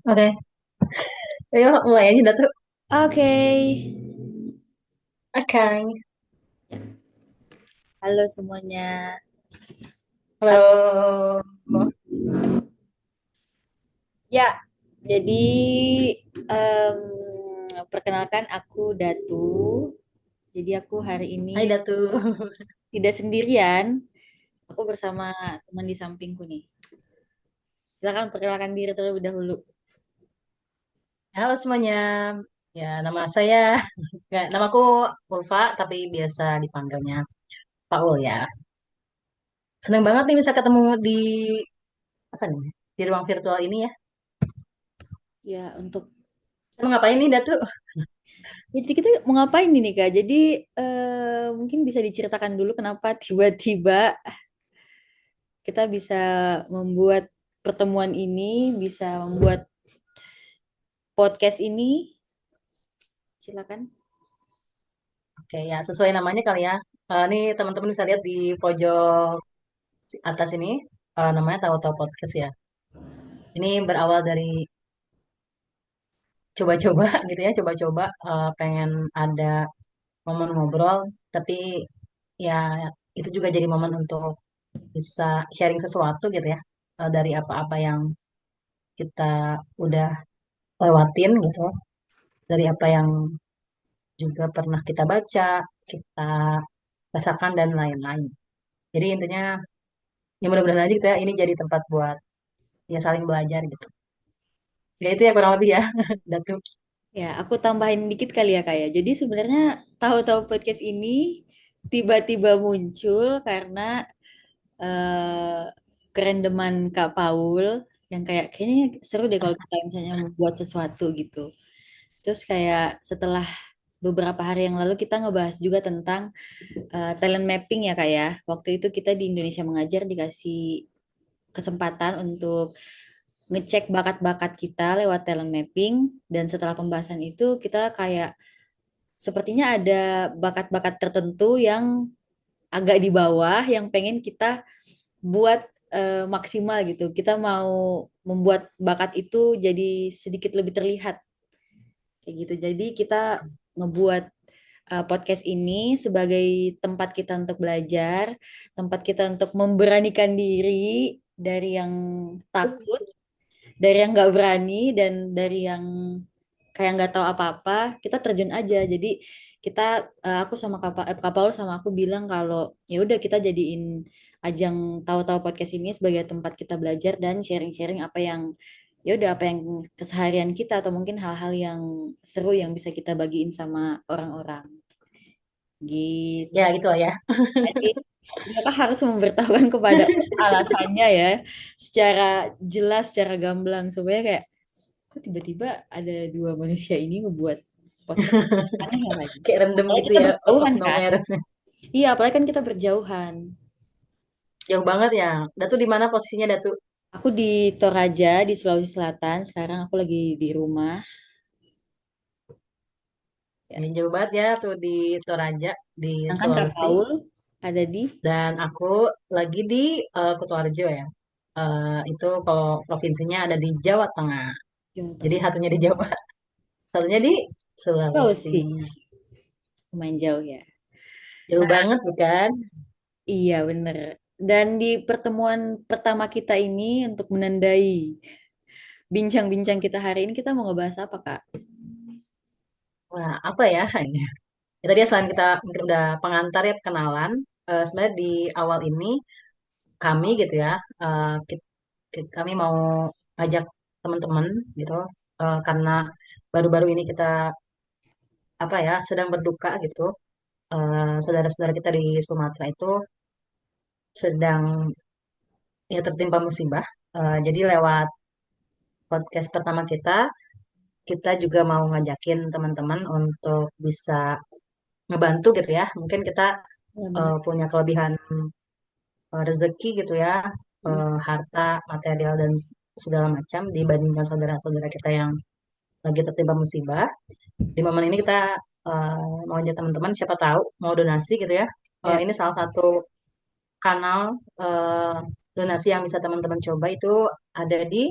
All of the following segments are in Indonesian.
Oke, ayo mulai aja Datu. Oke. Oke. Halo semuanya. Ak- Halo. Ya, jadi em, perkenalkan aku Datu. Jadi aku hari ini Hai Datu. tidak sendirian. Aku bersama teman di sampingku nih. Silakan perkenalkan diri terlebih dahulu. Halo semuanya. Ya, nama saya, nggak, namaku Ulfa, tapi biasa dipanggilnya Paul ya. Seneng banget nih bisa ketemu di apa nih? Di ruang virtual ini ya. Ya, untuk Kamu ngapain nih Datu? jadi kita mau ngapain ini Kak? Jadi mungkin bisa diceritakan dulu kenapa tiba-tiba kita bisa membuat pertemuan ini, bisa membuat podcast ini. Silakan. Oke ya, sesuai namanya kali ya. Nih teman-teman bisa lihat di pojok atas ini, namanya Tahu-Tahu Podcast ya. Ini berawal dari coba-coba gitu ya, coba-coba pengen ada momen ngobrol, tapi ya itu juga jadi momen untuk bisa sharing sesuatu gitu ya, dari apa-apa yang kita udah lewatin gitu, dari apa yang juga pernah kita baca, kita rasakan dan lain-lain. Jadi intinya ya mudah-mudahan aja gitu ya, ini jadi tempat buat ya saling belajar gitu. Ya itu ya kurang lebih ya, Datu. Ya, aku tambahin dikit kali ya Kak ya. Jadi sebenarnya tahu-tahu podcast ini tiba-tiba muncul karena eh kerendeman Kak Paul yang kayaknya seru deh kalau kita misalnya membuat sesuatu gitu. Terus kayak setelah beberapa hari yang lalu kita ngebahas juga tentang talent mapping ya Kak ya. Waktu itu kita di Indonesia Mengajar dikasih kesempatan untuk ngecek bakat-bakat kita lewat talent mapping dan setelah pembahasan itu kita kayak sepertinya ada bakat-bakat tertentu yang agak di bawah yang pengen kita buat maksimal gitu. Kita mau membuat bakat itu jadi sedikit lebih terlihat kayak gitu. Jadi kita ngebuat podcast ini sebagai tempat kita untuk belajar, tempat kita untuk memberanikan diri dari yang takut, dari yang nggak berani, dan dari yang kayak nggak tahu apa-apa, kita terjun aja. Jadi kita, aku sama Kak Paul sama aku bilang kalau ya udah kita jadiin ajang tahu-tahu podcast ini sebagai tempat kita belajar dan sharing-sharing apa yang ya udah apa yang keseharian kita atau mungkin hal-hal yang seru yang bisa kita bagiin sama orang-orang gitu. Ya gitu lah ya. Jadi mereka harus memberitahukan kepada alasannya ya secara jelas, secara gamblang supaya kayak kok tiba-tiba ada dua manusia ini ngebuat podcast aneh ya Kak? Kayak random Apalagi gitu kita ya, out of berjauhan kan? nowhere. Iya, apalagi kan kita berjauhan. Jauh banget ya. Datu di mana posisinya Datu? Aku di Toraja di Sulawesi Selatan. Sekarang aku lagi di rumah. Ya. Ini jauh banget ya tuh di Toraja, di Sedangkan Kak Sulawesi. Paul ada di Dan aku lagi di Kutoarjo ya. Itu kalau provinsinya ada di Jawa Tengah. Jawa Jadi Tengah. satunya di Jawa, satunya di Sulawesi. Sulawesi. Lumayan jauh ya. Jauh Nah, banget bukan? iya bener. Dan di pertemuan pertama kita ini untuk menandai bincang-bincang kita hari ini kita mau ngebahas apa Kak? Wah, apa ya? Ya, tadi ya selain kita mungkin udah pengantar ya kenalan, sebenarnya di awal ini kami gitu ya, kami mau ajak teman-teman gitu, karena baru-baru ini kita apa ya sedang berduka gitu. Saudara-saudara kita di Sumatera itu sedang ya tertimpa musibah. Jadi lewat podcast pertama kita, kita juga mau ngajakin teman-teman untuk bisa ngebantu gitu ya. Mungkin kita Ya bener. punya kelebihan rezeki gitu ya, harta, material dan segala macam dibandingkan saudara-saudara kita yang lagi tertimpa musibah. Di momen ini kita mau ajak teman-teman, siapa tahu mau donasi gitu ya. Ya, Ini salah satu kanal donasi yang bisa teman-teman coba itu ada di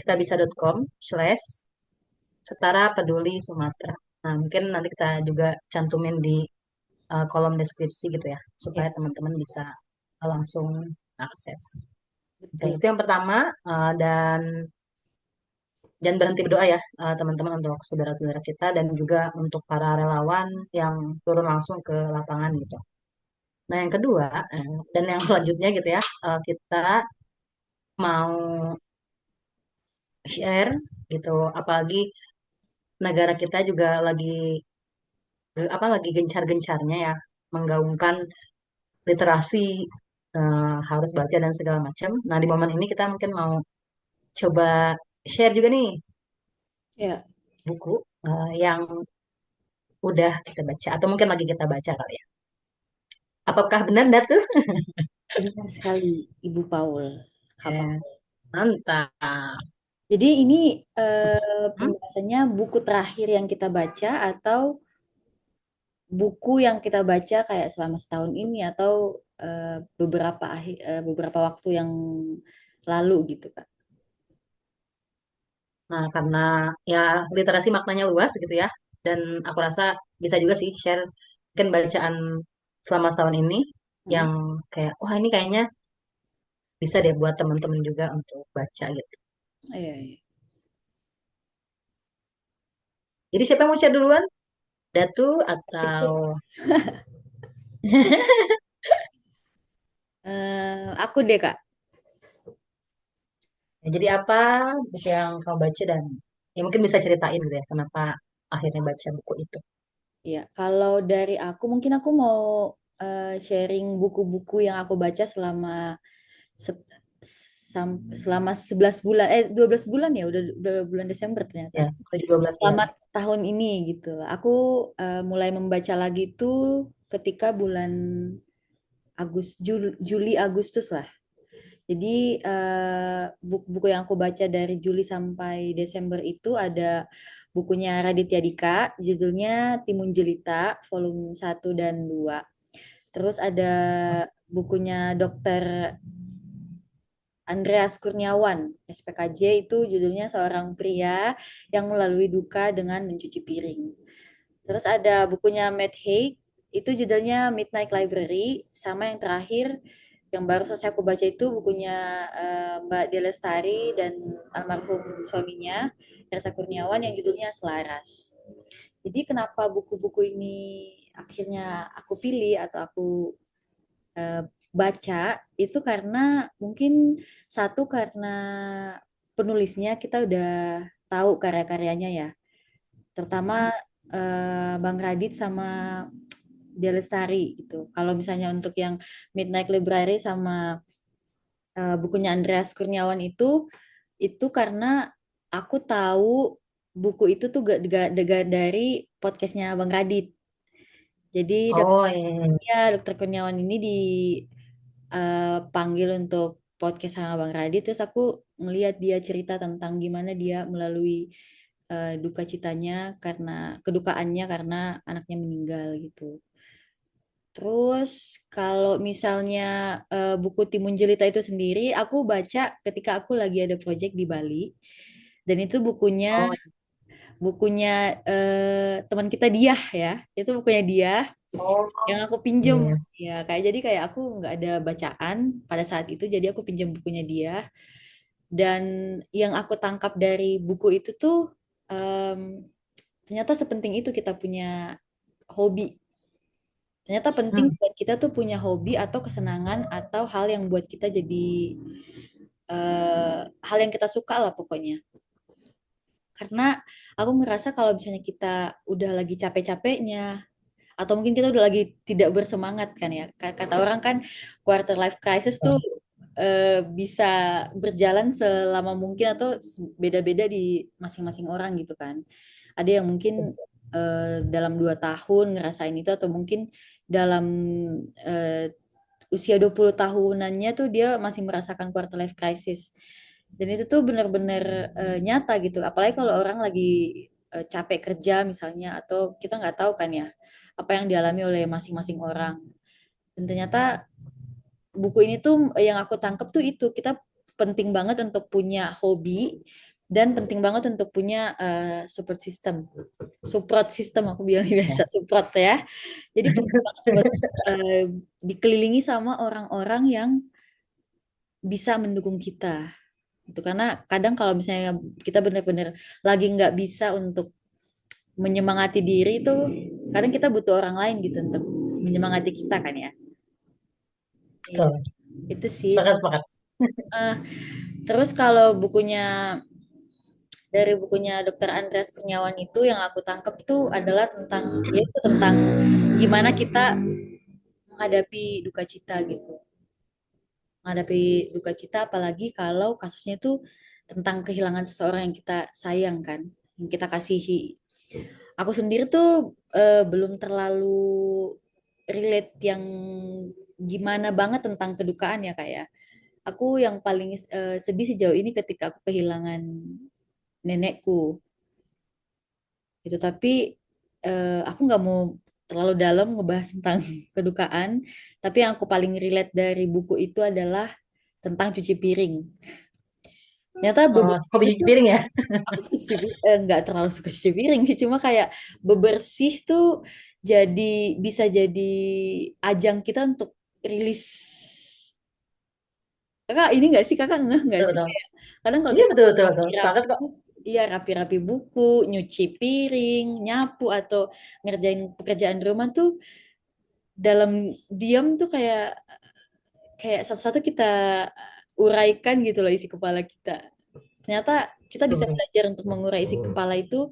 kitabisa.com/Setara Peduli Sumatera. Nah, mungkin nanti kita juga cantumin di kolom deskripsi gitu ya, Ya, supaya teman-teman bisa langsung akses. Oke, betul. itu yang pertama. Dan jangan berhenti berdoa ya, teman-teman, untuk saudara-saudara kita dan juga untuk para relawan yang turun langsung ke lapangan gitu. Nah, yang kedua, dan yang selanjutnya gitu ya, kita mau share gitu, apalagi negara kita juga lagi gencar-gencarnya ya menggaungkan literasi, harus baca dan segala macam. Nah, di momen ini kita mungkin mau coba share juga nih Ya, buku yang udah kita baca atau mungkin lagi kita baca kali ya. Apakah benar Datu? benar sekali, Ibu Paul. Kak. Eh, Mantap. Jadi ini Hmm? pembahasannya buku terakhir yang kita baca atau buku yang kita baca kayak selama setahun ini atau beberapa waktu yang lalu gitu, Kak. Nah, karena ya literasi maknanya luas gitu ya, dan aku rasa bisa juga sih share mungkin bacaan selama setahun ini Mm-mm. yang kayak, wah ini kayaknya bisa deh buat teman-teman juga untuk baca gitu. Iya, iya. Jadi siapa yang mau share duluan? Datu Itu atau aku deh, Kak. ya, jadi apa buku yang kamu baca dan ya mungkin bisa ceritain gitu ya kenapa akhirnya baca buku itu. Ya, kalau dari aku mungkin aku mau sharing buku-buku yang aku baca se- selama 11 bulan 12 bulan ya, udah bulan Desember ternyata. Ya, jadi 12 ya. Selama tahun ini gitu. Aku mulai membaca lagi tuh ketika bulan Juli Agustus lah. Jadi buku-buku yang aku baca dari Juli sampai Desember itu ada bukunya Raditya Dika, judulnya Timun Jelita, volume 1 dan 2. Terus ada bukunya Dokter Andreas Kurniawan, SPKJ, itu judulnya Seorang Pria yang Melalui Duka dengan Mencuci Piring. Terus ada bukunya Matt Haig, itu judulnya Midnight Library, sama yang terakhir yang baru selesai aku baca itu bukunya Mbak Delestari dan almarhum suaminya Reza Kurniawan yang judulnya Selaras. Jadi kenapa buku-buku ini akhirnya aku pilih atau aku eh, baca itu karena mungkin satu karena penulisnya kita udah tahu karya-karyanya ya, terutama Bang Radit sama Dia Lestari gitu. Kalau misalnya untuk yang Midnight Library sama bukunya Andreas Kurniawan itu karena aku tahu buku itu tuh gak dari podcastnya Bang Radit. Jadi Oh iya, iya, iya. Dokter Kurniawan ini dipanggil untuk podcast sama Bang Radit, terus aku ngelihat dia cerita tentang gimana dia melalui duka citanya karena kedukaannya karena anaknya meninggal gitu. Terus kalau misalnya buku Timun Jelita itu sendiri, aku baca ketika aku lagi ada project di Bali. Dan itu bukunya Oh bukunya teman kita Diah ya. Itu bukunya Diah oh yang aku pinjem. iya. Ya, kayak aku nggak ada bacaan pada saat itu, jadi aku pinjam bukunya dia. Dan yang aku tangkap dari buku itu tuh em, ternyata sepenting itu kita punya hobi. Ternyata penting Hmm. buat kita tuh punya hobi atau kesenangan atau hal yang buat kita jadi hal yang kita suka lah pokoknya. Karena aku ngerasa kalau misalnya kita udah lagi capek-capeknya atau mungkin kita udah lagi tidak bersemangat kan ya. Kata orang kan quarter life crisis tuh bisa berjalan selama mungkin atau beda-beda di masing-masing orang gitu kan. Ada yang mungkin dalam 2 tahun ngerasain itu atau mungkin dalam eh, usia 20 tahunannya tuh dia masih merasakan quarter life crisis. Dan itu tuh benar-benar nyata gitu. Apalagi kalau orang lagi capek kerja misalnya atau kita nggak tahu kan ya apa yang dialami oleh masing-masing orang. Dan ternyata buku ini tuh yang aku tangkep tuh itu kita penting banget untuk punya hobi Dan penting banget untuk punya support system. Support system aku bilang Ya. biasa, support ya. Jadi penting banget buat eh, dikelilingi sama orang-orang yang bisa mendukung kita. Itu karena kadang kalau misalnya kita benar-benar lagi nggak bisa untuk menyemangati diri itu, kadang kita butuh orang lain gitu untuk menyemangati kita kan ya. Iya, Betul. itu sih. Sepakat, sepakat. Ah, terus kalau dari bukunya Dr. Andreas Kurniawan itu yang aku tangkap tuh adalah tentang yaitu tentang gimana kita menghadapi duka cita gitu. Menghadapi duka cita apalagi kalau kasusnya itu tentang kehilangan seseorang yang kita sayang kan, yang kita kasihi. Aku sendiri tuh belum terlalu relate yang gimana banget tentang kedukaan ya kayak. Aku yang paling sedih sejauh ini ketika aku kehilangan nenekku. Gitu. Tapi aku nggak mau terlalu dalam ngebahas tentang kedukaan. Tapi yang aku paling relate dari buku itu adalah tentang cuci piring. Ternyata Oh, hobi bebersih cuci tuh piring ya? aku suka cuci nggak terlalu suka cuci piring sih, cuma kayak bebersih tuh jadi bisa jadi ajang kita untuk rilis. Kakak ini nggak sih, kakak nggak Betul, sih betul. kayak kadang kalau Iya, kita betul, betul, betul. rapi-rapi Sepakat kok. iya rapi-rapi buku, nyuci piring, nyapu atau ngerjain pekerjaan rumah tuh dalam diam tuh kayak kayak satu-satu kita uraikan gitu loh isi kepala kita. Ternyata kita Betul, bisa betul. belajar untuk mengurai isi kepala itu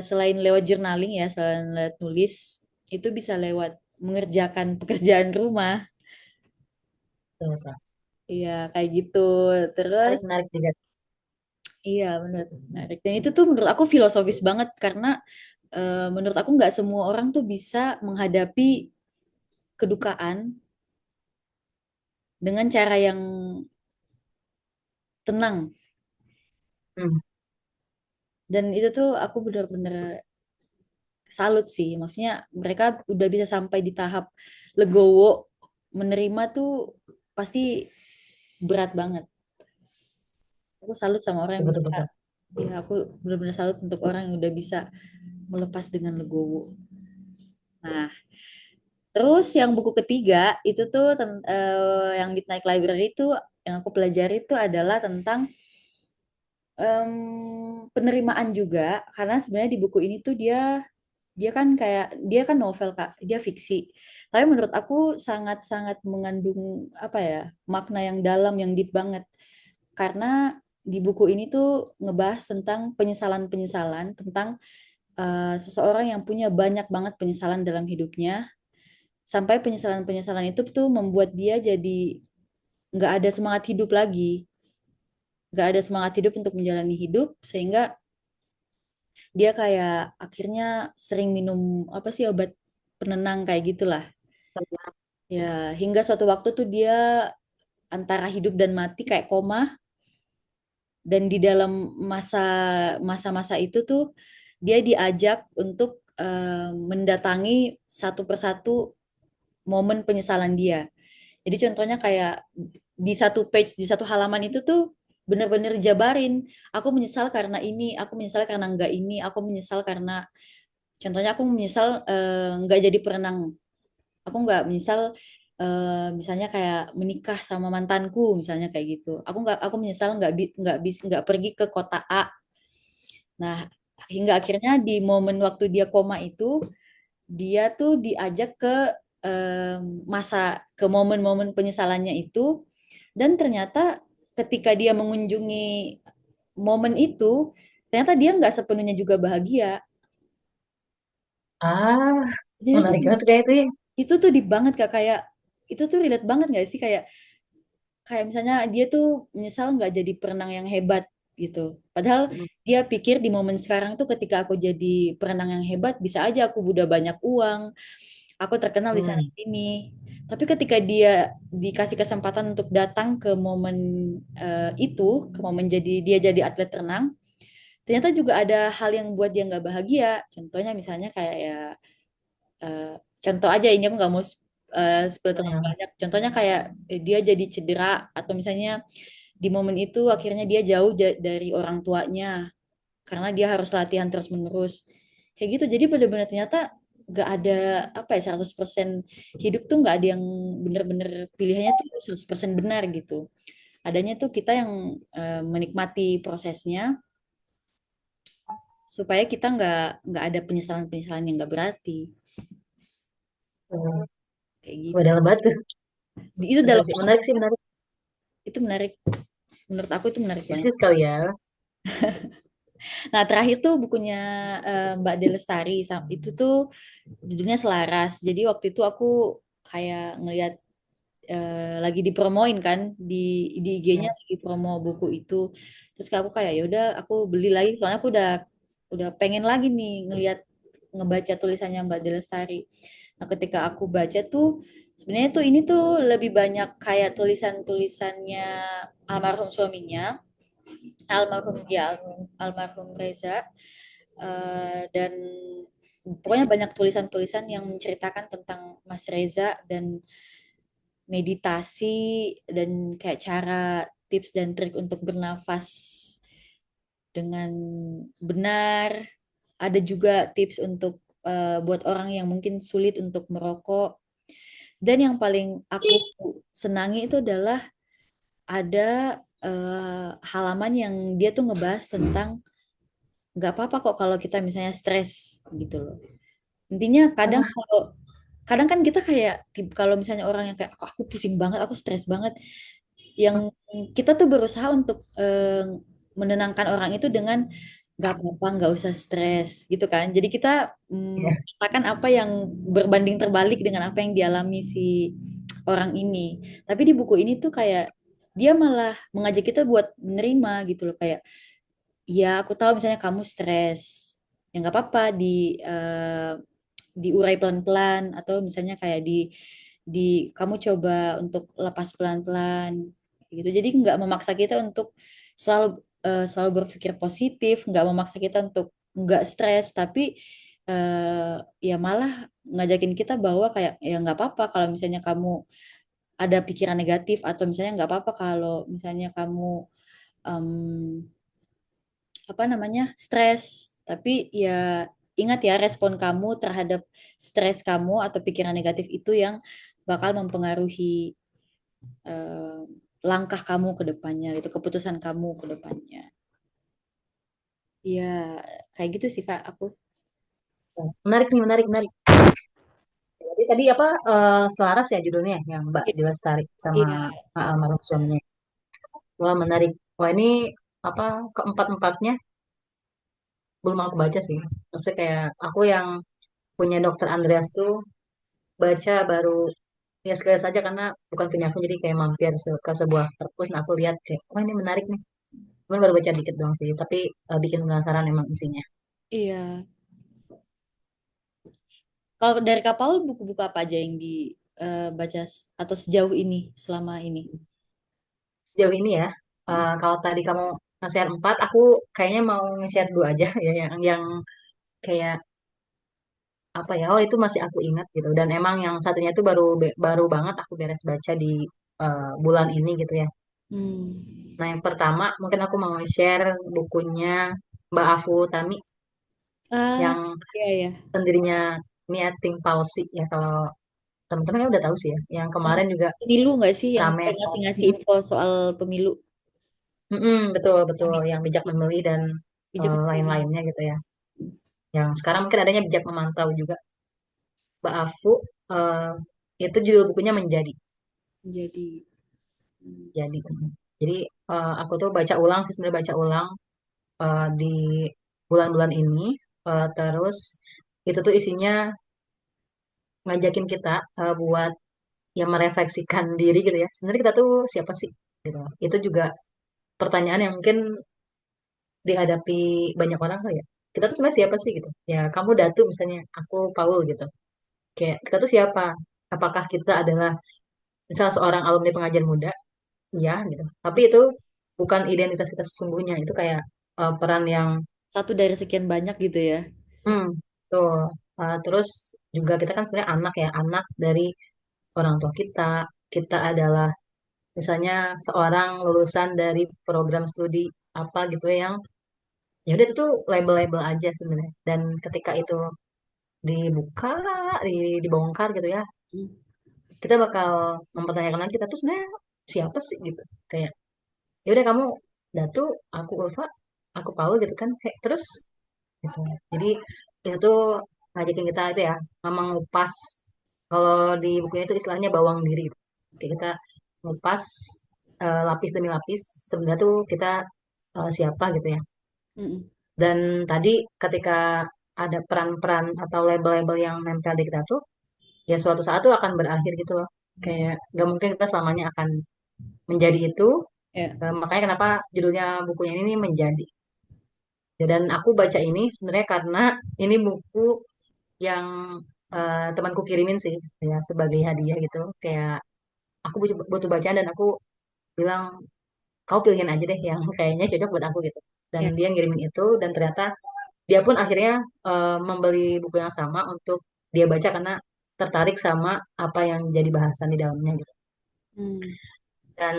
selain lewat journaling ya, selain lewat nulis, itu bisa lewat mengerjakan pekerjaan rumah. Betul, betul. Iya, kayak gitu. Terus, Menarik, menarik juga. iya benar, menarik. Dan itu tuh menurut aku filosofis banget karena menurut aku nggak semua orang tuh bisa menghadapi kedukaan dengan cara yang tenang. Hmm. Dan itu tuh aku benar-benar salut sih. Maksudnya mereka udah bisa sampai di tahap legowo menerima tuh pasti berat banget. Aku salut sama orang Betul, yang betul, bisa, betul. ya aku benar-benar salut untuk orang yang udah bisa melepas dengan legowo. Nah, terus yang buku ketiga itu tuh yang Midnight Library itu yang aku pelajari itu adalah tentang penerimaan juga karena sebenarnya di buku ini tuh dia dia kan kayak dia kan novel Kak, dia fiksi. Tapi menurut aku sangat-sangat mengandung apa ya, makna yang dalam yang deep banget. Karena di buku ini tuh ngebahas tentang penyesalan-penyesalan tentang seseorang yang punya banyak banget penyesalan dalam hidupnya sampai penyesalan-penyesalan itu tuh membuat dia jadi nggak ada semangat hidup lagi, nggak ada semangat hidup untuk menjalani hidup sehingga dia kayak akhirnya sering minum apa sih obat penenang kayak gitulah. Ya, hingga suatu waktu tuh dia antara hidup dan mati kayak koma dan di dalam masa-masa itu tuh dia diajak untuk mendatangi satu persatu momen penyesalan dia. Jadi contohnya kayak di satu page, di satu halaman itu tuh bener-bener jabarin, aku menyesal karena ini, aku menyesal karena enggak ini, aku menyesal karena, contohnya aku menyesal enggak jadi perenang, aku nggak menyesal misalnya kayak menikah sama mantanku misalnya kayak gitu. Aku menyesal nggak pergi ke kota A. Nah, hingga akhirnya di momen waktu dia koma itu dia tuh diajak ke masa ke momen-momen penyesalannya itu dan ternyata ketika dia mengunjungi momen itu ternyata dia nggak sepenuhnya juga bahagia. Ah, Jadi tuh menarik banget kayak itu ya. itu tuh di banget Kak kayak itu tuh relate banget nggak sih kayak kayak misalnya dia tuh menyesal nggak jadi perenang yang hebat gitu. Padahal Hmm. dia pikir di momen sekarang tuh ketika aku jadi perenang yang hebat bisa aja aku udah banyak uang, aku terkenal di sana Hmm. sini. Tapi ketika dia dikasih kesempatan untuk datang ke momen itu, ke momen dia jadi atlet renang, ternyata juga ada hal yang buat dia nggak bahagia. Contohnya misalnya kayak ya eh, contoh aja ini aku nggak mau spill terlalu Hmm. banyak. Contohnya kayak dia jadi cedera atau misalnya di momen itu akhirnya dia jauh dari orang tuanya karena dia harus latihan terus-menerus. Kayak gitu. Jadi benar-benar ternyata gak ada apa ya 100% hidup tuh gak ada yang bener-bener pilihannya tuh 100% benar gitu. Adanya tuh kita yang menikmati prosesnya supaya kita nggak ada penyesalan-penyesalan yang nggak berarti Oh, kayak wah, gitu. dalam banget tuh. Itu dalam banget. Menarik sih, menarik. Itu menarik. Menurut aku itu menarik banget. Bisnis kali ya. Nah, terakhir tuh bukunya Mbak Delestari. Itu tuh judulnya Selaras. Jadi waktu itu aku kayak ngelihat lagi dipromoin kan di IG-nya Ya. lagi promo buku itu. Terus aku kayak ya udah aku beli lagi soalnya aku udah pengen lagi nih ngebaca tulisannya Mbak Delestari. Nah, ketika aku baca tuh sebenarnya tuh ini tuh lebih banyak kayak tulisan-tulisannya almarhum suaminya, almarhum Reza. Dan pokoknya banyak tulisan-tulisan yang menceritakan tentang Mas Reza dan meditasi dan kayak cara tips dan trik untuk bernafas dengan benar. Ada juga tips untuk buat orang yang mungkin sulit untuk merokok. Dan yang paling aku senangi itu adalah ada halaman yang dia tuh ngebahas tentang nggak apa-apa kok kalau kita misalnya stres gitu loh. Intinya Ah, kadang kan kita kayak kalau misalnya orang yang kayak aku pusing banget, aku stres banget, yang kita tuh berusaha untuk menenangkan orang itu dengan nggak apa-apa, nggak usah stres gitu kan. Jadi kita ya. katakan apa yang berbanding terbalik dengan apa yang dialami si orang ini. Tapi di buku ini tuh kayak dia malah mengajak kita buat menerima gitu loh kayak ya aku tahu misalnya kamu stres ya nggak apa-apa diurai pelan-pelan atau misalnya kayak di kamu coba untuk lepas pelan-pelan gitu. Jadi nggak memaksa kita untuk selalu selalu berpikir positif, nggak memaksa kita untuk nggak stres, tapi eh, ya malah ngajakin kita bahwa kayak ya nggak apa-apa kalau misalnya kamu ada pikiran negatif atau misalnya nggak apa-apa kalau misalnya kamu em, apa namanya stres, tapi ya ingat ya respon kamu terhadap stres kamu atau pikiran negatif itu yang bakal mempengaruhi eh, langkah kamu ke depannya gitu, keputusan kamu ke depannya. Ya kayak gitu sih Kak aku. Menarik nih, menarik, menarik. Jadi tadi apa, selaras ya judulnya yang Mbak Iya, Dilestari sama iya. almarhum suaminya. Wah, menarik. Wah, ini apa, keempat-empatnya belum aku baca sih. Maksudnya kayak aku yang punya Dokter Andreas tuh baca baru ya sekali saja karena bukan punya aku, jadi kayak mampir ke sebuah perpus. Nah, aku lihat kayak wah, ini menarik nih. Cuman baru baca dikit doang sih, tapi bikin penasaran emang isinya. Iya. Kalau dari Kak Paul buku-buku apa aja yang dibaca atau sejauh ini selama ini? Sejauh ini ya, Hmm. kalau tadi kamu nge-share 4, aku kayaknya mau nge-share 2 aja ya, yang kayak apa ya, oh itu masih aku ingat gitu. Dan emang yang satunya itu baru banget aku beres baca di bulan ini gitu ya. Hmm. Nah, yang pertama mungkin aku mau share bukunya Mbak Afu Tami Ah, yang iya ya. pendirinya Mia Think Palsy ya, kalau teman-teman ya udah tahu sih ya. Yang Yang kemarin juga pemilu nggak sih yang rame kayak hoax. ngasih-ngasih info soal pemilu? Mm-mm, betul Yang betul, itu yang bijak memilih dan bijak memilih. lain-lainnya gitu ya. Yang sekarang mungkin adanya bijak memantau juga. Mbak Afu, eh, itu judul bukunya Menjadi. Jadi hmm, Jadi, jadi aku tuh baca ulang sih, sebenarnya baca ulang di bulan-bulan ini. Terus itu tuh isinya ngajakin kita buat ya merefleksikan diri gitu ya. Sebenarnya kita tuh siapa sih? Gitu. Itu juga pertanyaan yang mungkin dihadapi banyak orang kali ya. Kita tuh sebenarnya siapa sih gitu? Ya kamu Datu misalnya, aku Paul gitu. Kayak kita tuh siapa? Apakah kita adalah misal seorang alumni pengajian muda? Iya gitu. Tapi itu bukan identitas kita sesungguhnya. Itu kayak peran yang satu dari sekian banyak gitu ya. hmm, tuh. Terus juga kita kan sebenarnya anak ya, anak dari orang tua kita. Kita adalah Misalnya seorang lulusan dari program studi apa gitu ya, yang ya udah itu tuh label-label aja sebenarnya. Dan ketika itu dibuka, dibongkar gitu ya, Hmm. kita bakal mempertanyakan lagi kita tuh sebenarnya siapa sih gitu. Kayak ya udah kamu Datu, aku Ulfa, aku Paul gitu kan. Terus gitu. Jadi itu tuh ngajakin kita itu ya, memang ngupas. Kalau di bukunya itu istilahnya bawang diri. Gitu. Kayak kita ngupas lapis demi lapis. Sebenarnya tuh kita siapa gitu ya. Mm-mm. Dan tadi ketika ada peran-peran atau label-label yang nempel di kita tuh, ya suatu saat tuh akan berakhir gitu loh. Kayak gak mungkin kita selamanya akan menjadi itu. Ya. Makanya kenapa judulnya bukunya ini menjadi. Ya, dan aku baca ini sebenarnya karena ini buku yang temanku kirimin sih ya sebagai hadiah gitu. Kayak aku butuh bacaan dan aku bilang kau pilihin aja deh yang kayaknya cocok buat aku gitu. Dan Ya. dia ngirimin itu dan ternyata dia pun akhirnya membeli buku yang sama untuk dia baca karena tertarik sama apa yang jadi bahasan di dalamnya gitu. Hmm. Dan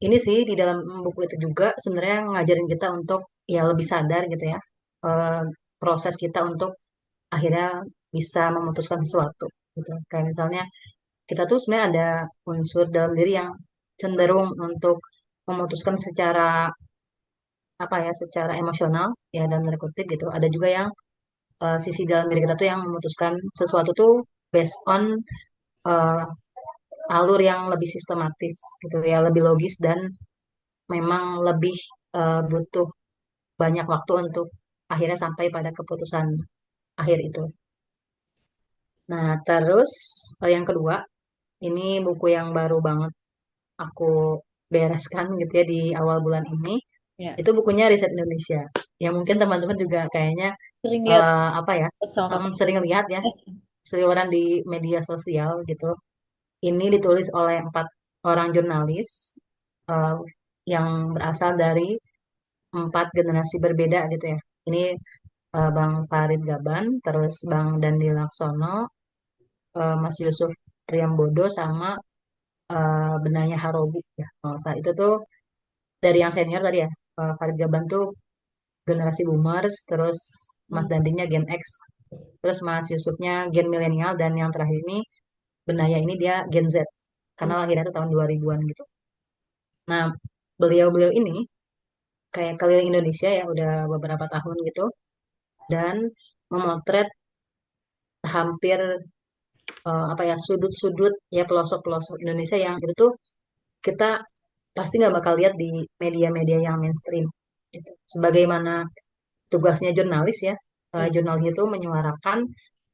ini sih di dalam buku itu juga sebenarnya ngajarin kita untuk ya lebih sadar gitu ya. eh, Proses kita untuk akhirnya bisa memutuskan sesuatu gitu. Kayak misalnya kita tuh sebenarnya ada unsur dalam diri yang cenderung untuk memutuskan secara apa ya, secara emosional ya dan tanda kutip gitu. Ada juga yang sisi dalam diri kita tuh yang memutuskan sesuatu tuh based on eh, alur yang lebih sistematis gitu ya, lebih logis dan memang lebih butuh banyak waktu untuk akhirnya sampai pada keputusan akhir itu. Nah, terus yang kedua, ini buku yang baru banget aku bereskan gitu ya di awal bulan ini. Ya. Itu bukunya Riset Indonesia. Ya mungkin teman-teman juga kayaknya Sering lihat apa ya, sama kakak. sering lihat ya seliweran di media sosial gitu. Ini ditulis oleh 4 orang jurnalis eh, yang berasal dari 4 generasi berbeda gitu ya. Ini Bang Farid Gaban, terus Bang Dandi Laksono, Mas Yusuf Priambodo, sama Benaya Harobi ya. Kalau saat itu tuh dari yang senior tadi ya, Farid Gaban tuh generasi boomers, terus Mas Hmm. Dandinya Gen X, terus Mas Yusufnya Gen milenial, dan yang terakhir ini Benaya ini dia Gen Z, Hmm. karena lahirnya tuh tahun 2000-an gitu. Nah, beliau-beliau ini kayak keliling Indonesia ya udah beberapa tahun gitu, dan memotret hampir apa ya, sudut-sudut ya, pelosok-pelosok Indonesia yang itu tuh kita pasti nggak bakal lihat di media-media yang mainstream gitu. Sebagaimana tugasnya jurnalis ya, Ya. jurnalis itu menyuarakan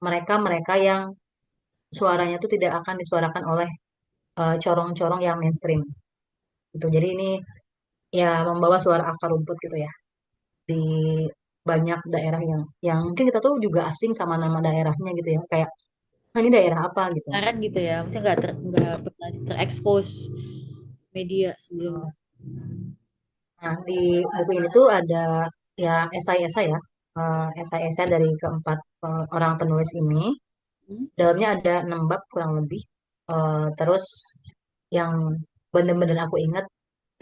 mereka-mereka yang suaranya itu tidak akan disuarakan oleh corong-corong yang mainstream gitu. Jadi ini ya membawa suara akar rumput gitu ya di banyak daerah yang mungkin kita tuh juga asing sama nama daerahnya gitu ya. Kayak "Ah, ini daerah apa gitu." Saran gitu ya, maksudnya nggak pernah terekspos media sebelumnya. Nah, di buku ini tuh ada ya esai-esai ya, esai-esai dari keempat orang penulis ini. Hmm? Dalamnya ada 6 bab kurang lebih. Terus yang bener-bener aku ingat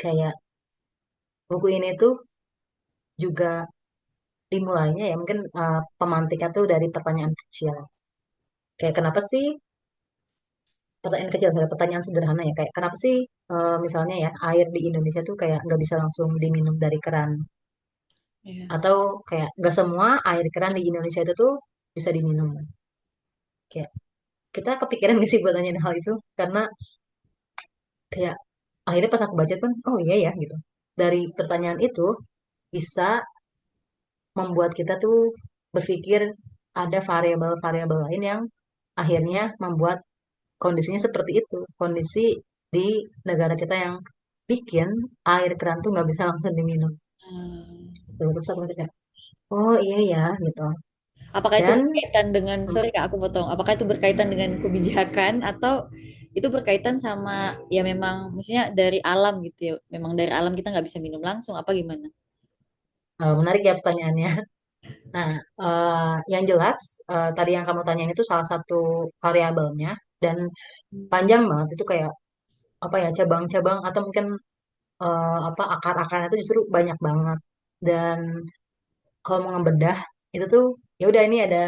kayak buku ini tuh juga dimulainya ya mungkin pemantiknya tuh dari pertanyaan kecil. Kayak kenapa sih, pertanyaan kecil, sorry, pertanyaan sederhana ya, kayak kenapa sih misalnya ya air di Indonesia tuh kayak nggak bisa langsung diminum dari keran, Iya. atau kayak nggak semua air keran di Indonesia itu tuh bisa diminum. Kayak kita kepikiran gak sih buat nanyain hal itu, karena kayak akhirnya pas aku baca pun oh iya ya gitu, dari pertanyaan itu bisa membuat kita tuh berpikir ada variabel-variabel lain yang akhirnya membuat kondisinya seperti itu, kondisi di negara kita yang bikin air keran tuh nggak bisa langsung diminum. Hmm. Terus aku mikir kayak, oh iya ya gitu. Apakah itu Dan berkaitan dengan, sorry Kak, aku potong. Apakah itu berkaitan dengan kebijakan atau itu berkaitan sama ya memang maksudnya dari alam gitu ya. Memang dari alam kita nggak bisa minum langsung apa gimana? menarik ya pertanyaannya. Nah, yang jelas tadi yang kamu tanyain itu salah satu variabelnya, dan panjang banget itu kayak apa ya cabang-cabang atau mungkin apa akar-akarnya itu justru banyak banget. Dan kalau mau ngebedah itu tuh ya udah ini ada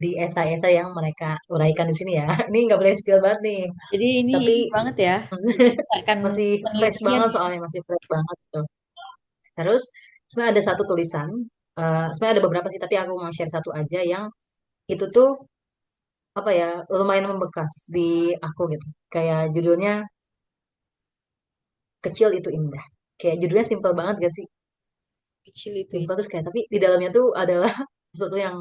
di esai-esai yang mereka uraikan di sini ya. Ini nggak boleh spill banget nih. Jadi ini Tapi banget ya, berdasarkan masih fresh penelitian banget ya. soalnya masih fresh banget tuh. Terus sebenarnya ada satu tulisan, sebenarnya ada beberapa sih tapi aku mau share satu aja yang itu tuh apa ya lumayan membekas di aku gitu. Kayak judulnya Kecil Itu Indah. Kayak judulnya simple banget gak sih? Kecil itu ya. Simple terus kayak tapi di dalamnya tuh adalah sesuatu yang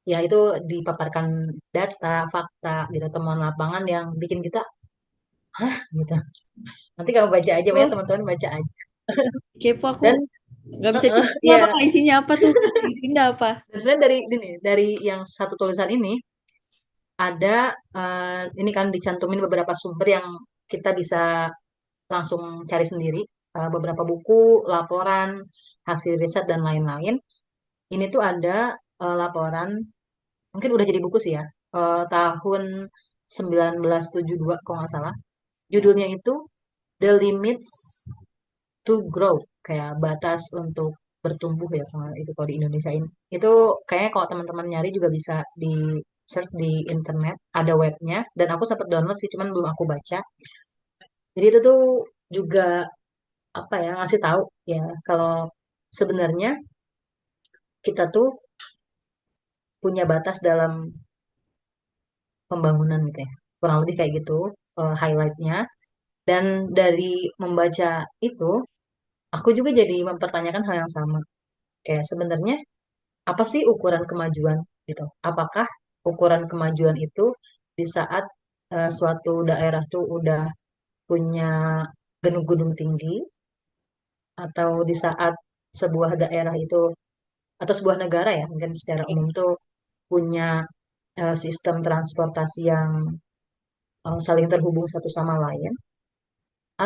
ya itu dipaparkan data, fakta, gitu temuan lapangan yang bikin kita hah gitu. Nanti kamu baca aja, banyak Oh, teman-teman baca aja. kepo aku. Dan Nggak bisa disebut apa ya Kak, isinya apa tuh? Indah apa? dan sebenarnya dari ini dari yang satu tulisan ini ada ini kan dicantumin beberapa sumber yang kita bisa langsung cari sendiri, beberapa buku, laporan, hasil riset dan lain-lain. Ini tuh ada laporan, mungkin udah jadi buku sih ya, tahun 1972 kalau nggak salah. Judulnya itu The Limits to Grow, kayak batas untuk bertumbuh ya kalau itu kalau di Indonesia ini. Itu kayaknya kalau teman-teman nyari juga bisa di search di internet, ada webnya, dan aku sempat download sih, cuman belum aku baca. Jadi itu tuh juga apa ya ngasih tahu ya kalau sebenarnya kita tuh punya batas dalam pembangunan gitu ya. Kurang lebih kayak gitu highlightnya. Dan dari membaca itu, aku juga jadi mempertanyakan hal yang sama. Kayak sebenarnya apa sih ukuran kemajuan gitu? Apakah ukuran kemajuan itu di saat suatu daerah tuh udah punya gedung-gedung tinggi, atau di saat sebuah daerah itu atau sebuah negara ya mungkin secara umum tuh punya sistem transportasi yang saling terhubung satu sama lain,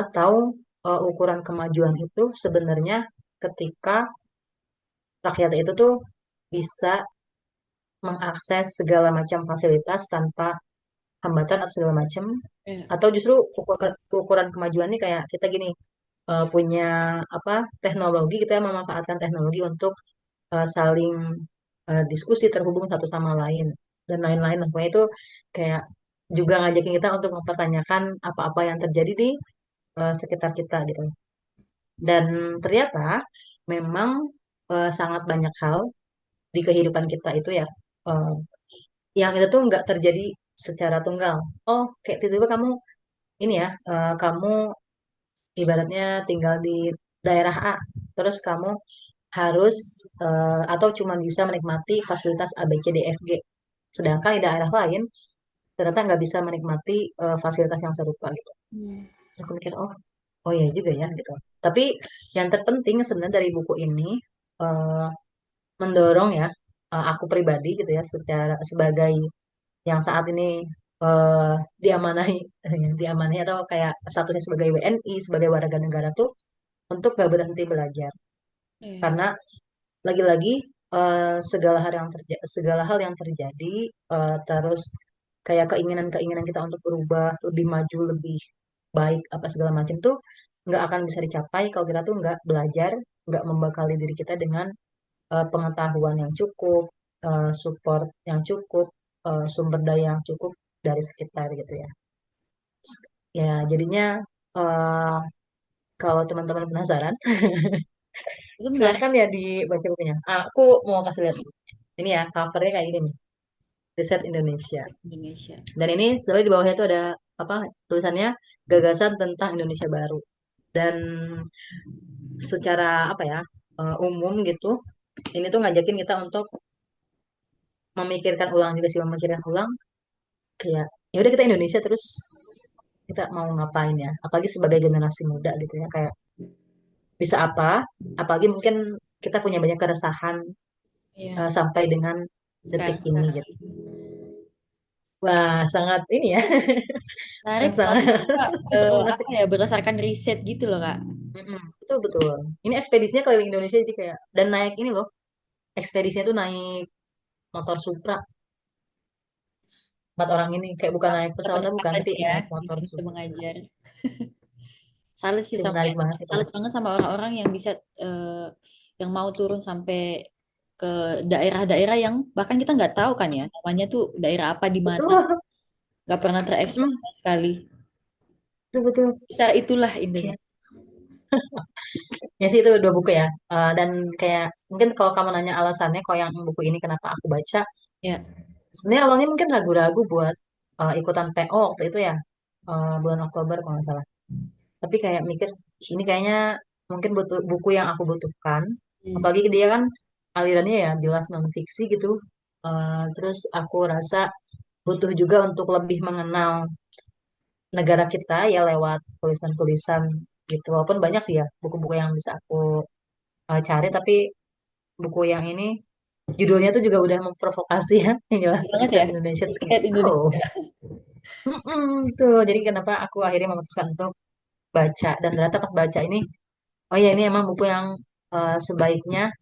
atau ukuran kemajuan itu sebenarnya ketika rakyat itu tuh bisa mengakses segala macam fasilitas tanpa hambatan atau segala macam, Ya. atau justru ukuran kemajuan ini kayak kita gini, punya apa teknologi kita yang memanfaatkan teknologi untuk saling diskusi terhubung satu sama lain dan lain-lain. Nah, pokoknya itu kayak juga ngajakin kita untuk mempertanyakan apa-apa yang terjadi di sekitar kita gitu. Dan ternyata memang sangat banyak hal di kehidupan kita itu ya eh, yang itu tuh nggak terjadi secara tunggal. Oh, kayak tiba-tiba kamu ini ya, kamu ibaratnya tinggal di daerah A, terus kamu harus atau cuma bisa menikmati fasilitas A, B, C, D, F, G. Sedangkan di daerah lain ternyata nggak bisa menikmati fasilitas yang serupa gitu. Hmm. Terus aku mikir, oh, oh iya juga ya gitu. Tapi yang terpenting sebenarnya dari buku ini eh, mendorong ya aku pribadi gitu ya secara sebagai yang saat ini eh, diamanahi diamanahi atau kayak statusnya sebagai WNI sebagai warga negara tuh untuk gak berhenti belajar Iya. karena lagi-lagi segala hal yang terjadi terus kayak keinginan-keinginan kita untuk berubah lebih maju lebih baik apa segala macam tuh nggak akan bisa dicapai kalau kita tuh nggak belajar nggak membekali diri kita dengan pengetahuan yang cukup, support yang cukup, sumber daya yang cukup dari sekitar gitu ya. Ya, jadinya eh, kalau teman-teman penasaran, Itu menarik silahkan ya dibaca bukunya. Aku mau kasih lihat. Ini ya, covernya kayak gini nih, Riset Indonesia. Indonesia. Dan ini sebenarnya di bawahnya itu ada apa tulisannya gagasan tentang Indonesia Baru. Dan secara apa ya umum gitu, ini tuh ngajakin kita untuk memikirkan ulang juga sih, memikirkan ulang kayak ya udah kita Indonesia terus kita mau ngapain ya apalagi sebagai generasi muda gitu ya kayak bisa apa apalagi mungkin kita punya banyak keresahan Iya. sampai dengan detik Sekarang ini sekarang gitu. Wah sangat ini ya menarik sangat soalnya kita menarik. apa ya berdasarkan riset gitu loh Kak. Mm-mm, betul betul ini ekspedisinya keliling Indonesia jadi kayak dan naik ini loh ekspedisinya tuh naik motor Supra 4 orang ini kayak bukan naik pesawatnya bukan Penempatan tapi ya naik di motor situ Supra. mengajar. Salut sih sih sampai menarik banget sih kalau salut banget sama orang-orang yang bisa yang mau turun sampai ke daerah-daerah yang bahkan kita nggak tahu kan ya namanya tuh daerah apa di mana, betul. nggak pernah terekspos Mm, sama sekali. betul betul. Besar itulah Oke. Indonesia. Ya sih itu dua buku ya. Dan kayak mungkin kalau kamu nanya alasannya kok yang buku ini kenapa aku baca, Ya, sebenarnya awalnya mungkin ragu-ragu buat ikutan PO waktu itu ya, bulan Oktober kalau nggak salah. Tapi kayak mikir ini kayaknya mungkin butuh buku yang aku butuhkan. hmm, Apalagi dia kan alirannya ya jelas non fiksi gitu. Terus aku rasa butuh juga untuk lebih mengenal negara kita ya lewat tulisan-tulisan gitu. Walaupun banyak sih ya buku-buku yang bisa aku cari, tapi buku yang ini judulnya tuh juga udah memprovokasi ya. Yang jelas banget riset ya. Indonesia terus kayak Riset oh, Indonesia. tuh. Jadi kenapa aku akhirnya memutuskan untuk baca dan ternyata pas baca ini, oh ya ini emang buku yang sebaiknya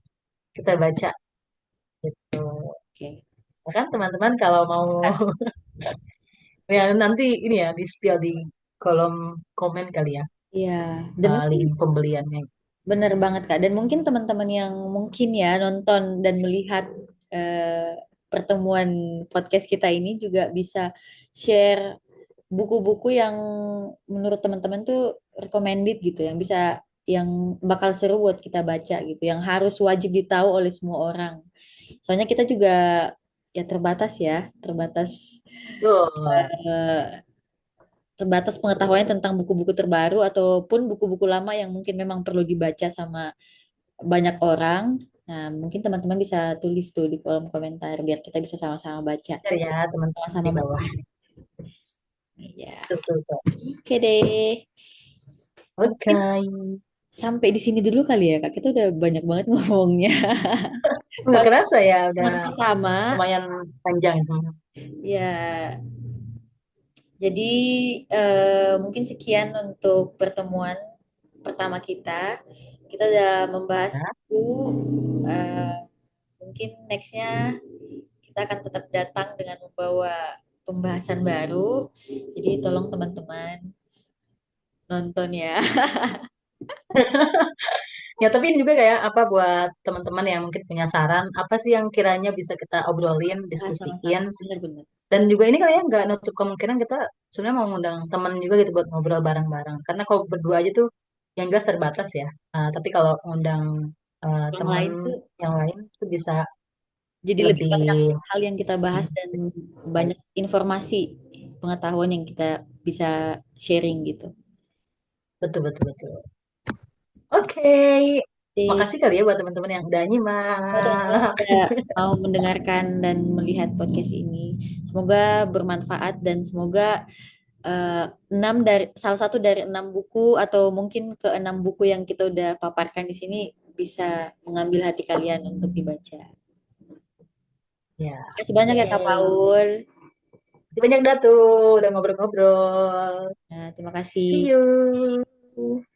kita baca gitu. Oke. Ya kan teman-teman kalau mau ya nanti ini ya di spill di kolom komen kali ya, Iya, dan mungkin link pembeliannya. bener banget Kak. Dan mungkin teman-teman yang mungkin ya nonton dan melihat pertemuan podcast kita ini juga bisa share buku-buku yang menurut teman-teman tuh recommended gitu, yang bisa yang bakal seru buat kita baca gitu, yang harus wajib ditahu oleh semua orang. Soalnya kita juga ya terbatas ya, Tuh, eh, terbatas pengetahuannya tentang buku-buku terbaru ataupun buku-buku lama yang mungkin memang perlu dibaca sama banyak orang. Nah, mungkin teman-teman bisa tulis tuh di kolom komentar biar kita bisa sama-sama baca, share ya teman-teman sama-sama di bawah. mengerti. Ya, Tuh, tuh, tuh. oke deh. Oke. Mungkin sampai di sini dulu kali ya, Kak. Kita udah banyak banget ngomongnya. Nggak Pas kerasa ya udah pertemuan pertama, lumayan panjang. ya jadi mungkin sekian untuk pertemuan pertama kita. Kita udah membahas Ya, buku. eh, Mungkin nextnya kita akan tetap datang dengan membawa pembahasan baru. Jadi tolong teman-teman nonton ya. ya tapi ini juga kayak apa buat teman-teman yang mungkin punya saran, apa sih yang kiranya bisa kita obrolin, Ah, sama-sama. diskusiin. Benar-benar. Dan juga ini kali ya nggak nutup kemungkinan kita sebenarnya mau ngundang teman juga gitu buat ngobrol bareng-bareng. Karena kalau berdua aja tuh yang jelas terbatas ya. Tapi kalau ngundang Yang teman lain tuh yang lain tuh bisa jadi lebih banyak lebih hal yang kita bahas dan banyak informasi pengetahuan yang kita bisa sharing gitu. betul betul betul. Oke, Jadi, makasih kali ya buat teman-teman yang udah kalau teman-teman nyimak. juga mau mendengarkan dan melihat podcast ini, semoga bermanfaat dan semoga enam dari salah satu dari 6 buku atau mungkin ke 6 buku yang kita udah paparkan di sini bisa mengambil hati kalian untuk dibaca. Ya, Terima kasih banyak ya Kak oke. Paul. Masih banyak dah tuh udah ngobrol-ngobrol. Nah, terima See kasih. you.